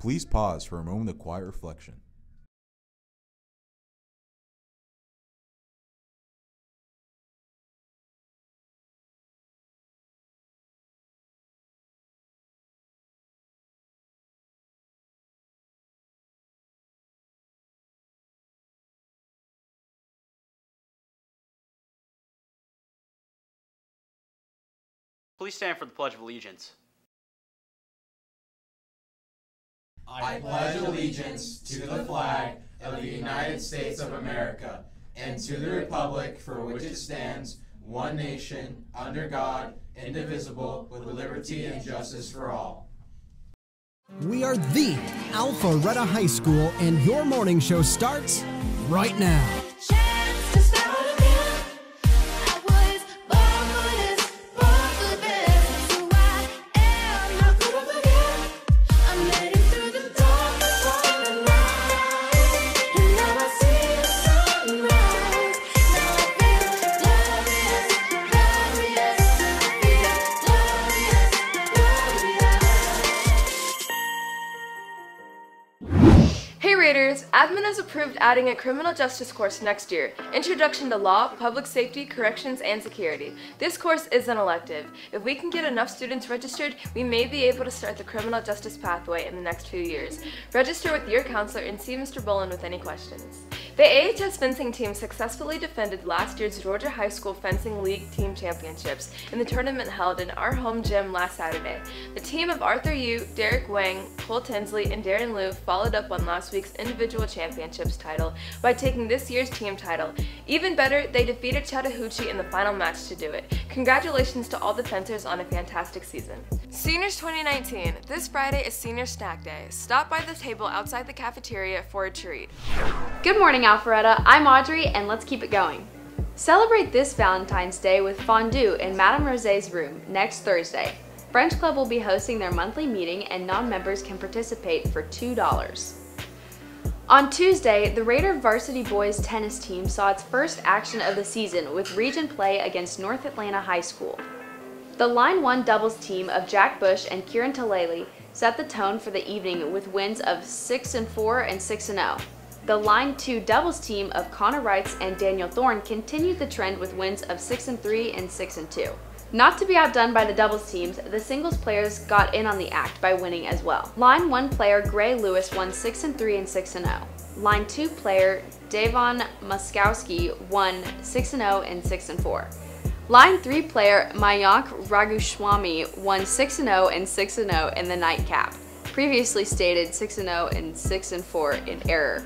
Please pause for a moment of quiet reflection. Please stand for the Pledge of Allegiance. I pledge allegiance to the flag of the United States of America and to the republic for which it stands, one nation, under God, indivisible, with liberty and justice for all. We are the Alpharetta High School, and your morning show starts right now. Admin has approved adding a criminal justice course next year, Introduction to Law, Public Safety, Corrections, and Security. This course is an elective. If we can get enough students registered, we may be able to start the criminal justice pathway in the next few years. Register with your counselor and see Mr. Bolin with any questions. The AHS fencing team successfully defended last year's Georgia High School Fencing League Team Championships in the tournament held in our home gym last Saturday. The team of Arthur Yu, Derek Wang, Cole Tinsley, and Darren Liu followed up on last week's individual championships title by taking this year's team title. Even better, they defeated Chattahoochee in the final match to do it. Congratulations to all the fencers on a fantastic season. Seniors 2019, this Friday is Senior Snack Day. Stop by the table outside the cafeteria for a treat. Good morning, Alpharetta. I'm Audrey, and let's keep it going. Celebrate this Valentine's Day with fondue in Madame Rosé's room next Thursday. French Club will be hosting their monthly meeting, and non-members can participate for $2. On Tuesday, the Raider varsity boys tennis team saw its first action of the season with region play against North Atlanta High School. The Line 1 doubles team of Jack Bush and Kieran Talele set the tone for the evening with wins of 6-4 and 6-0. The Line 2 doubles team of Connor Wrights and Daniel Thorne continued the trend with wins of 6-3 and 6-2. Not to be outdone by the doubles teams, the singles players got in on the act by winning as well. Line 1 player Gray Lewis won 6-3 and 6-0. Line 2 player Davon Muskowski won 6-0 and 6-4. Line 3 player Mayank Raghuswamy won 6-0 and 6-0 in the nightcap. Previously stated 6-0 and 6-4 in error.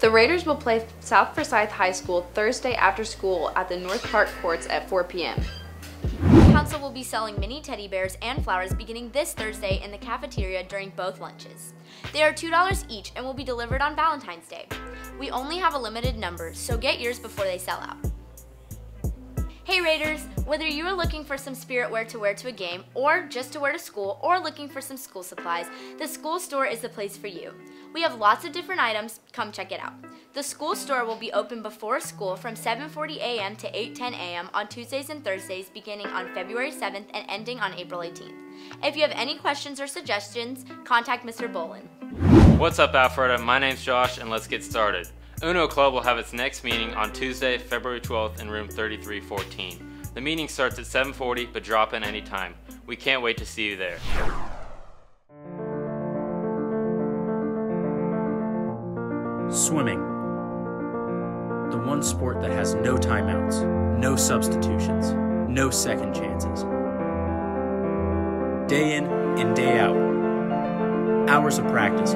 The Raiders will play South Forsyth High School Thursday after school at the North Park courts at 4 p.m. Council will be selling mini teddy bears and flowers beginning this Thursday in the cafeteria during both lunches. They are $2 each and will be delivered on Valentine's Day. We only have a limited number, so get yours before they sell out. Hey Raiders, whether you are looking for some spirit wear to wear to a game, or just to wear to school, or looking for some school supplies, the school store is the place for you. We have lots of different items, come check it out. The school store will be open before school from 7:40 a.m. to 8:10 a.m. on Tuesdays and Thursdays beginning on February 7th and ending on April 18th. If you have any questions or suggestions, contact Mr. Bolin. What's up, Alpharetta? My name's Josh, and let's get started. Uno Club will have its next meeting on Tuesday, February 12th in room 3314. The meeting starts at 7:40, but drop in anytime. We can't wait to see you there. Swimming. The one sport that has no timeouts, no substitutions, no second chances. Day in and day out. Hours of practice.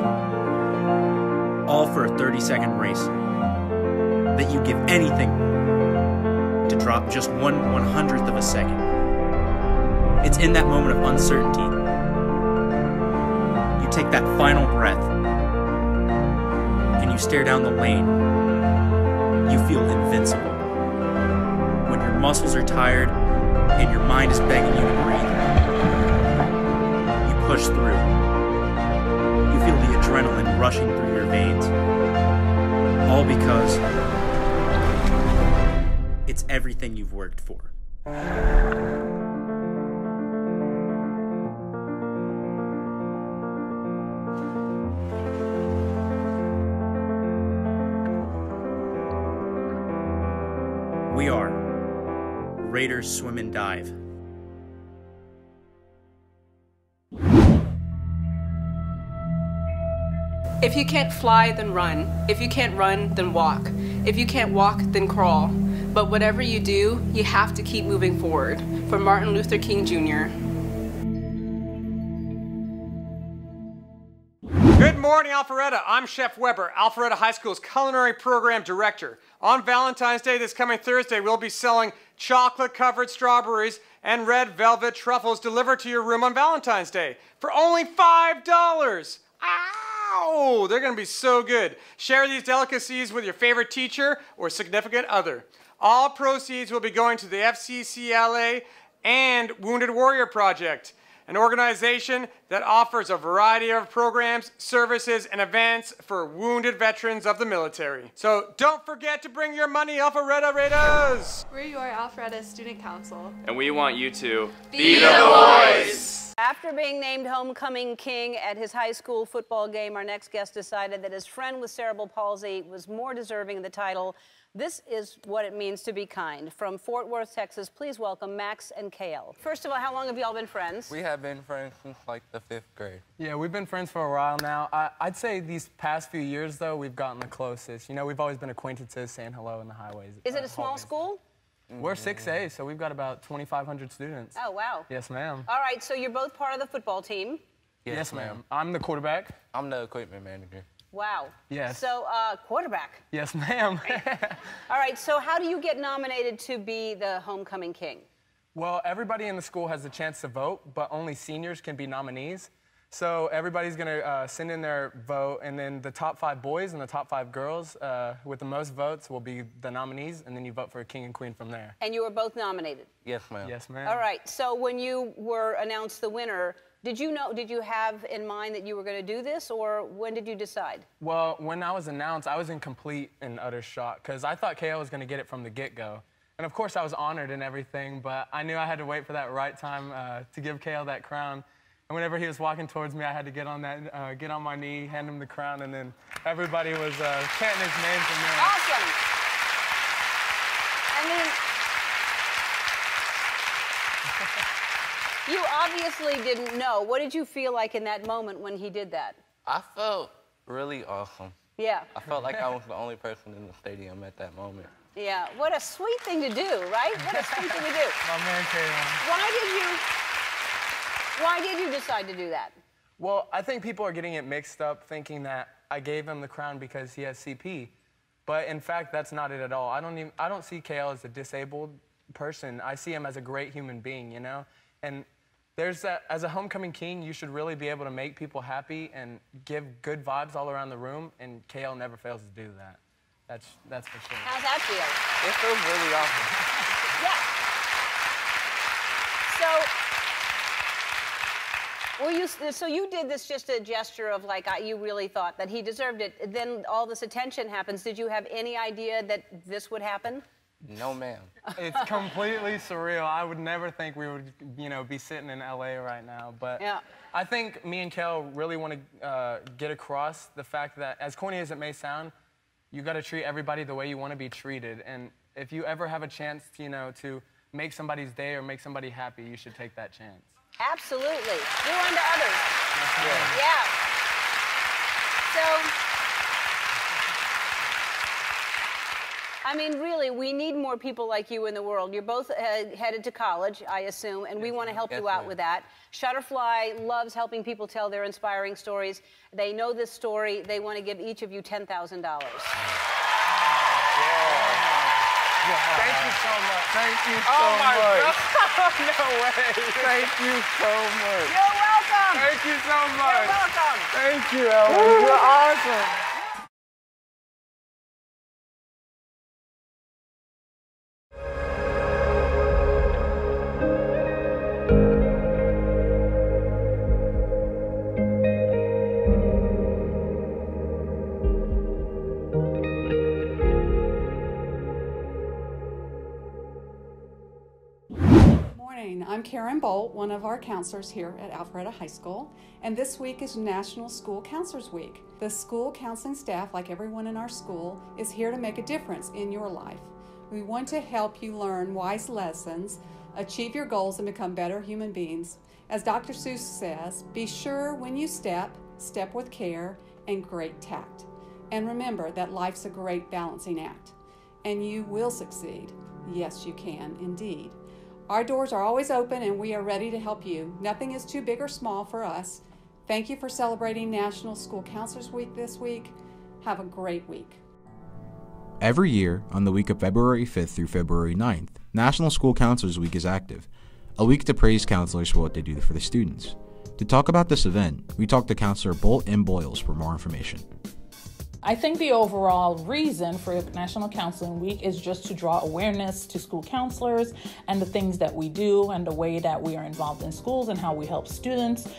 All for a 30-second race that you give anything to drop just 1/100th of a second. It's in that moment of uncertainty. You take that final breath and you stare down the lane. You feel invincible. When your muscles are tired and your mind is begging you to breathe, you push through. You feel the adrenaline rushing through your veins. All because it's everything you've worked for. We are Raiders Swim and Dive. If you can't fly, then run. If you can't run, then walk. If you can't walk, then crawl. But whatever you do, you have to keep moving forward. For Martin Luther King Jr. Good morning, Alpharetta. I'm Chef Weber, Alpharetta High School's Culinary Program Director. On Valentine's Day this coming Thursday, we'll be selling chocolate-covered strawberries and red velvet truffles delivered to your room on Valentine's Day for only $5. Ow! They're going to be so good. Share these delicacies with your favorite teacher or significant other. All proceeds will be going to the FCCLA and Wounded Warrior Project, an organization that offers a variety of programs, services, and events for wounded veterans of the military. So don't forget to bring your money, Alpharetta Raiders! We're your Alpharetta Student Council. And we want you to be the voice! After being named homecoming king at his high school football game, our next guest decided that his friend with cerebral palsy was more deserving of the title. This is what it means to be kind. From Fort Worth, Texas, please welcome Max and Kale. First of all, how long have y'all been friends? We have been friends since like the 5th grade. Yeah, we've been friends for a while now. I'd say these past few years, though, we've gotten the closest. You know, we've always been acquaintances, saying hello in the highways. Is it a small school? We're 6A, so we've got about 2,500 students. Oh, wow. Yes, ma'am. All right, so you're both part of the football team. Yes, ma'am. I'm the quarterback. I'm the equipment manager. Wow. Yes. So, quarterback. Yes, ma'am. All right, so how do you get nominated to be the homecoming king? Well, everybody in the school has a chance to vote, but only seniors can be nominees. So everybody's going to send in their vote, and then the top 5 boys and the top 5 girls with the most votes will be the nominees, and then you vote for a king and queen from there. And you were both nominated? Yes, ma'am. Yes, ma'am. All right, so when you were announced the winner, did you have in mind that you were going to do this, or when did you decide? Well, when I was announced, I was in complete and utter shock, because I thought Kale was going to get it from the get-go. And of course, I was honored and everything, but I knew I had to wait for that right time to give Kale that crown. And whenever he was walking towards me, I had to get on my knee, hand him the crown, and then everybody was chanting his name from there. Awesome. I mean, you obviously didn't know. What did you feel like in that moment when he did that? I felt really awesome. Yeah. I felt like I was the only person in the stadium at that moment. Yeah. What a sweet thing to do, right? What a sweet thing to do. My man, Kale. Why did you decide to do that? Well, I think people are getting it mixed up, thinking that I gave him the crown because he has CP. But in fact, that's not it at all. I don't see Kale as a disabled person. I see him as a great human being, you know? And there's that, as a homecoming king, you should really be able to make people happy and give good vibes all around the room, and Kale never fails to do that. That's for sure. How's that feel? It feels really awesome. Yeah. So you did this just a gesture of like you really thought that he deserved it. Then all this attention happens. Did you have any idea that this would happen? No, ma'am. It's completely surreal. I would never think we would, be sitting in LA right now. But yeah. I think me and Kale really want to get across the fact that, as corny as it may sound, you got to treat everybody the way you want to be treated. And if you ever have a chance, to make somebody's day or make somebody happy, you should take that chance. Absolutely. Do unto others. Yeah. So, I mean, really, we need more people like you in the world. You're both headed to college, I assume, and we want to help you out with that. Shutterfly loves helping people tell their inspiring stories. They know this story. They want to give each of you $10,000. Thank you so much. Thank you so oh my much. God. No way. Thank you so much. You're welcome. Thank you so much. You're welcome. Thank you, Ellen. You're awesome. I'm Karen Bolt, one of our counselors here at Alpharetta High School, and this week is National School Counselors Week. The school counseling staff, like everyone in our school, is here to make a difference in your life. We want to help you learn wise lessons, achieve your goals, and become better human beings. As Dr. Seuss says, be sure when you step with care and great tact. And remember that life's a great balancing act. And you will succeed. Yes, you can, indeed. Our doors are always open and we are ready to help you. Nothing is too big or small for us. Thank you for celebrating National School Counselors Week this week. Have a great week. Every year, on the week of February 5th through February 9th, National School Counselors Week is active, a week to praise counselors for what they do for the students. To talk about this event, we talked to Counselor Bolt M. Boyles for more information. I think the overall reason for National Counseling Week is just to draw awareness to school counselors and the things that we do and the way that we are involved in schools and how we help students.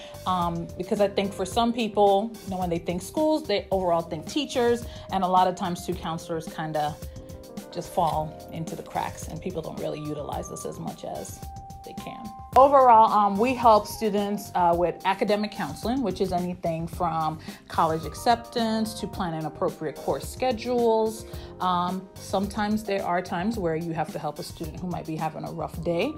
Because I think for some people, when they think schools, they overall think teachers, and a lot of times too, counselors kind of just fall into the cracks and people don't really utilize this as much as they can. Overall, we help students with academic counseling, which is anything from college acceptance to planning appropriate course schedules. Sometimes there are times where you have to help a student who might be having a rough day.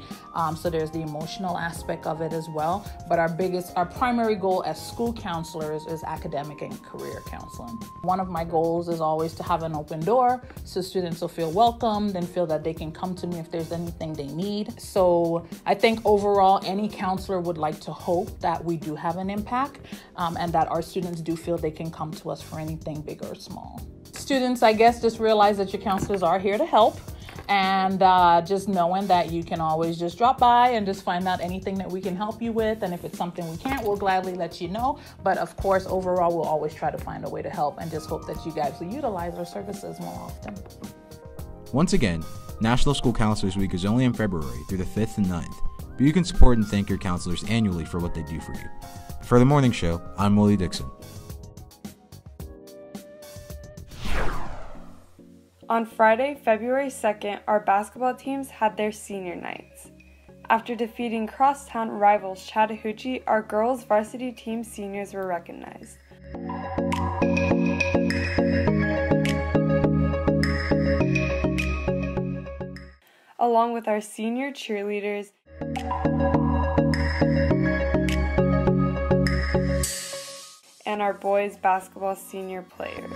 So there's the emotional aspect of it as well. But our primary goal as school counselors is academic and career counseling. One of my goals is always to have an open door so students will feel welcomed and feel that they can come to me if there's anything they need. So I think overall, any counselor would like to hope that we do have an impact and that our students do feel they can come to us for anything big or small. Students, I guess, just realize that your counselors are here to help, and just knowing that you can always just drop by and just find out anything that we can help you with, and if it's something we can't, we'll gladly let you know. But of course, overall, we'll always try to find a way to help and just hope that you guys will utilize our services more often. Once again, National School Counselors Week is only in February through the 5th and 9th, but you can support and thank your counselors annually for what they do for you. For the morning show, I'm Willie Dixon. On Friday, February 2nd, our basketball teams had their senior nights. After defeating crosstown rivals Chattahoochee, our girls' varsity team seniors were recognized. Along with our senior cheerleaders and our boys' basketball senior players.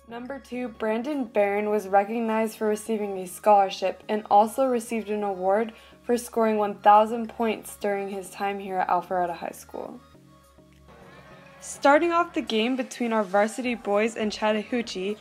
Number 2, Brandon Barron was recognized for receiving a scholarship and also received an award for scoring 1,000 points during his time here at Alpharetta High School. Starting off the game between our varsity boys and Chattahoochee,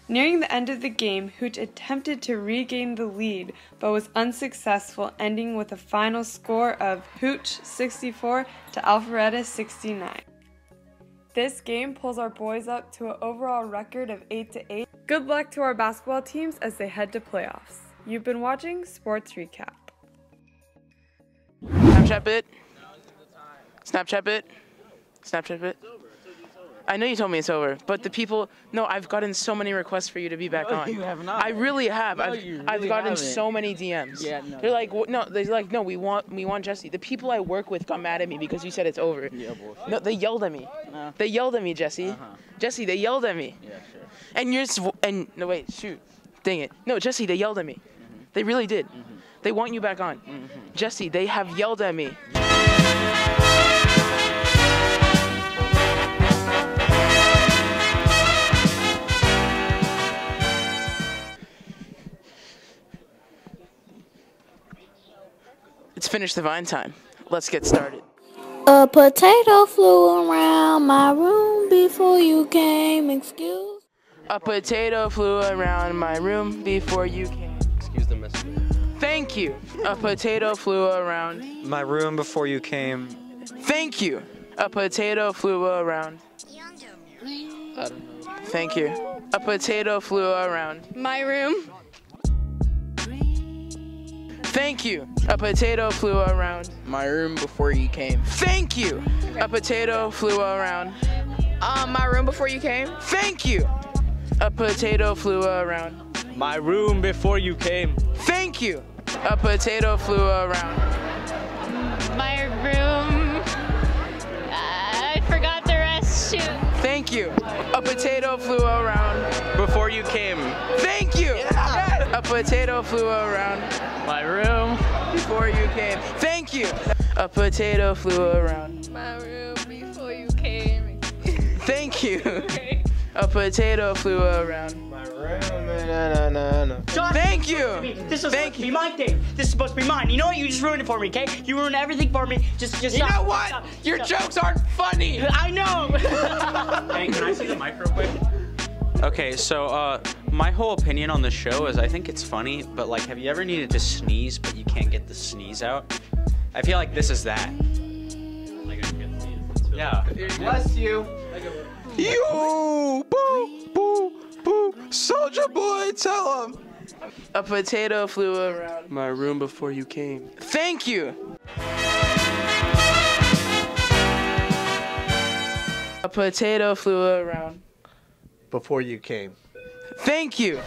nearing the end of the game, Hooch attempted to regain the lead, but was unsuccessful, ending with a final score of Hooch 64 to Alpharetta 69. This game pulls our boys up to an overall record of 8-8. Good luck to our basketball teams as they head to playoffs. You've been watching Sports Recap. Snapchat bit. Snapchat bit. Snapchat bit. I know you told me it's over, but the people, no, I've gotten so many requests for you to be back on. You have not. I really have. No, I've gotten so many DMs. Yeah, no. They're like, no, we want Jesse. The people I work with got mad at me because you said it's over. Yeah, bullshit. No, they yelled at me. No. They yelled at me, Jesse. Jesse, they yelled at me. Yeah, sure. No, wait, shoot. Dang it. No, Jesse, they yelled at me. They really did. They want you back on. Jesse, they have yelled at me. It's Finish the Vine time. Let's get started. A potato flew around my room before you came, excuse. A potato flew around my room before you came. Excuse the messenger. Thank you. A potato flew around my room before you came. Thank you. A potato flew around. I don't know. Thank you. A potato flew around my room. Thank you. A potato flew around my room before you came. Thank you. A potato flew around my room before you came. Thank you. A potato flew around my room before you came. Thank you. A potato flew around my room. I forgot the rest. Shoot. Thank you. A potato flew around before you came. Thank you. Yeah. A potato flew around my room before you came. Thank you. A potato flew around my room before you came. Thank you. A potato flew around my room. Josh, thank you. This was supposed to be my thing. This is supposed to be mine. You know what? You just ruined it for me, okay? You ruined everything for me. Just you stop. know what? Stop. Your jokes aren't funny. I know. Hey, can I see the mic real quick? Okay, so my whole opinion on the show is I think it's funny, but like, have you ever needed to sneeze but you can't get the sneeze out? I feel like this is that. Yeah. Bless you. Yo, boo, boo, boo. Soldier boy, tell him. A potato flew around my room before you came. Thank you. A potato flew around before you came. Thank you.